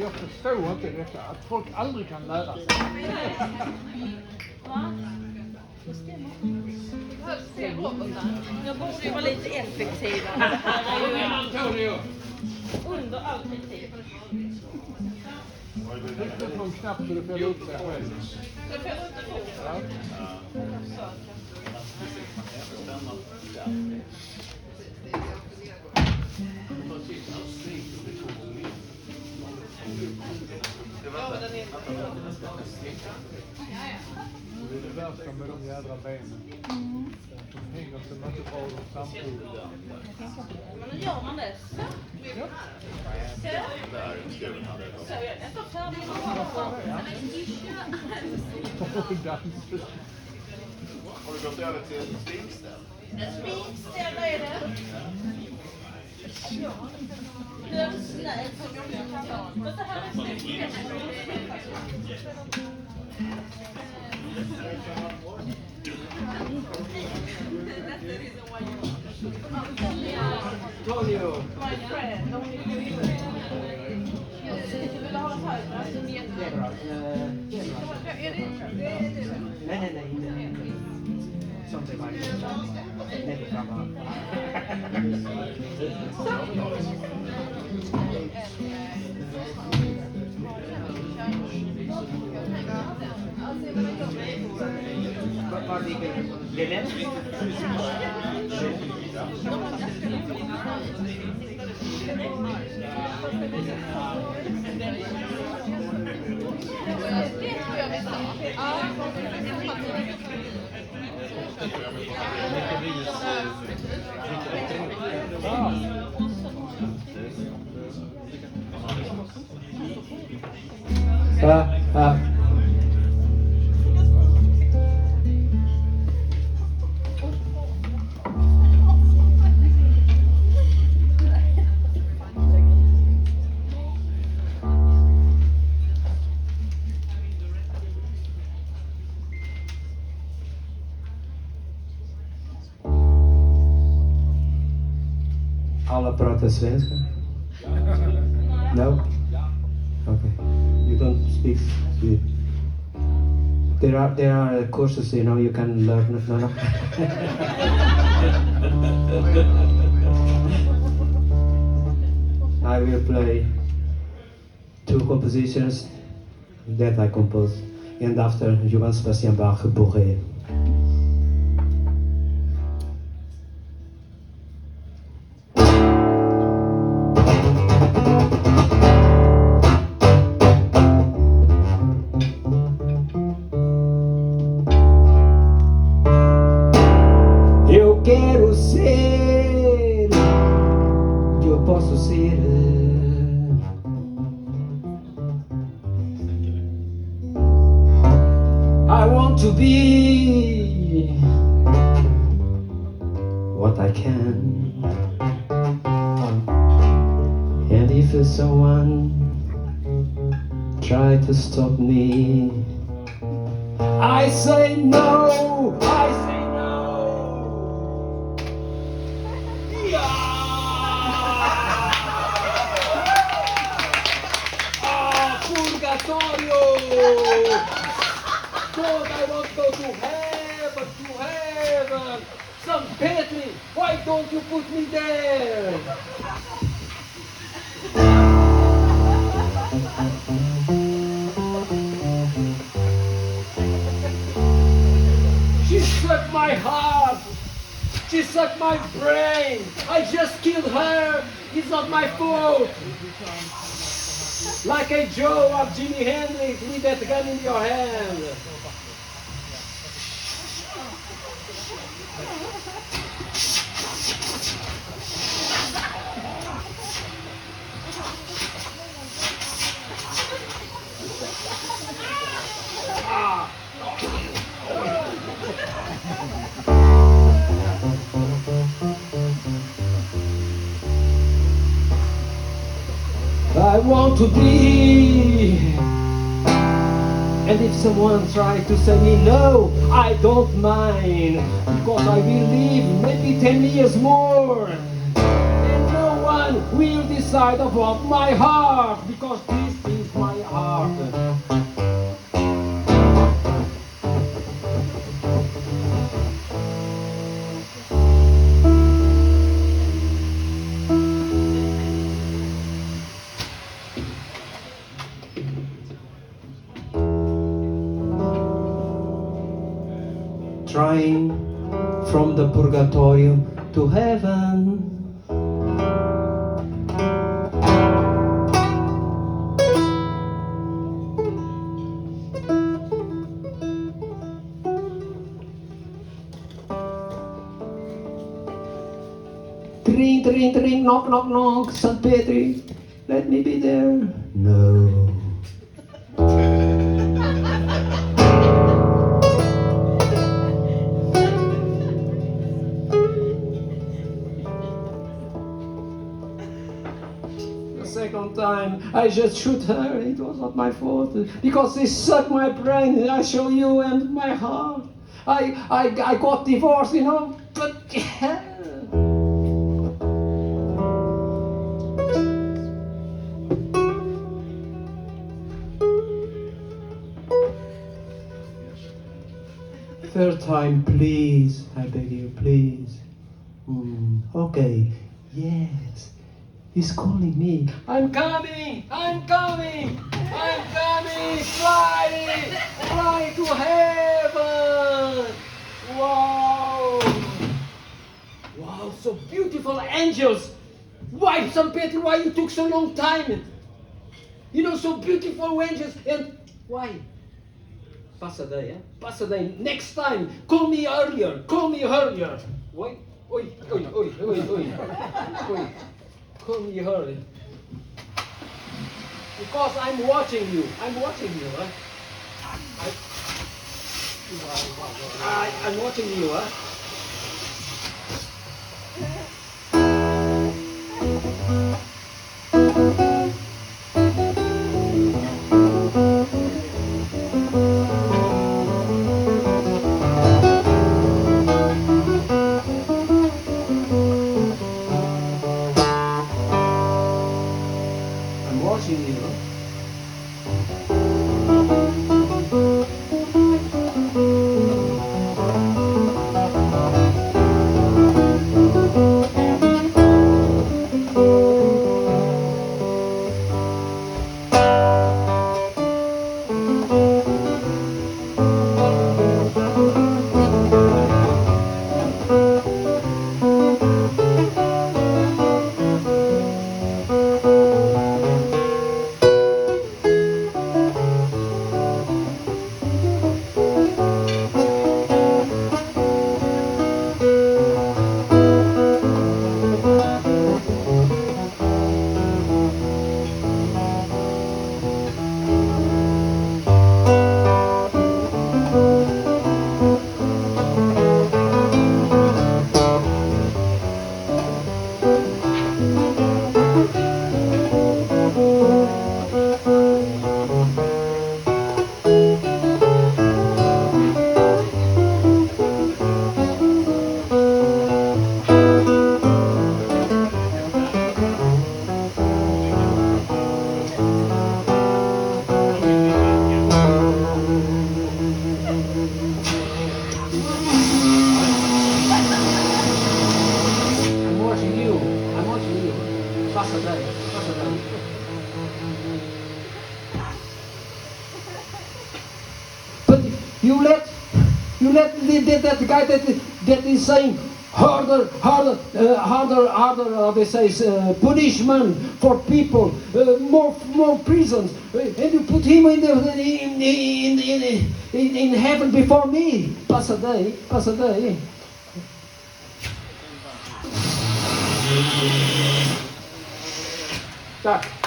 jag förstår inte detta, att folk aldrig kan lära sig. Va? Det stämmer. Det behövs fler robotar. Jag borde ju vara lite effektivare. António! Under all kritik. Tryck på en knapp så du fäller upp sig själv. Jag fäller inte på. Ja. Det är det värsta med de jädra benen. De hänger så mycket bra de samtidigt. Men nu gör man det. Så. Ja. Så jag är nästan färdig med att ha Har du gått över till ett springställ? ett springställ är det. Dödsnät som jag kan ta. Men det här är snyggt. António. My friend. Vill du ha det här? Det är bra. Nej, inte. Som det var. Nej, det kan vara. Var ligger det? Det är Alla pratar svenska? No? Okay. You don't speak Swedish? There are courses, you know, you can learn. No. I will play 2 compositions that I composed, and after Johann Sebastian Bach, Purgatorio. Eu quero ser, eu posso ser. I want to be what I can. And if someone try to stop me, I say no, I say no. Purgatorio! God, I want to go to heaven, to heaven. St. Petri, why don't you put me there? She sucked my heart. She sucked my brain. I just killed her. It's not my fault. Like a Joe of Jimi Hendrix with that gun in your hand. I want to be, and if someone tries to say me no, I don't mind, because I will live maybe 10 years more, and no one will decide about my heart, because this is trying from the Purgatorium to heaven. Ring, ring, ring, knock, knock, knock, St. Petri, let me be there. No. The second time, I just shoot her. It was not my fault because they sucked my brain. I show you and my heart. I got divorced, you know, but. Third time, please, I beg you, please. Okay, yes, he's calling me. I'm coming, I'm coming, I'm coming, fly to heaven. Wow, wow, so beautiful angels. Why, St. Peter, why you took so long time? You know, so beautiful angels, and why? Pass a day, eh? Pass a day. Next time, call me earlier. Call me earlier. Wait, oi. Call me earlier. Because I'm watching you. I'm watching you, eh? I'm watching you, eh? But you let that guy that is saying harder, they say, punishment for people, more prisons, and you put him in heaven before me. Pass a day. Tak.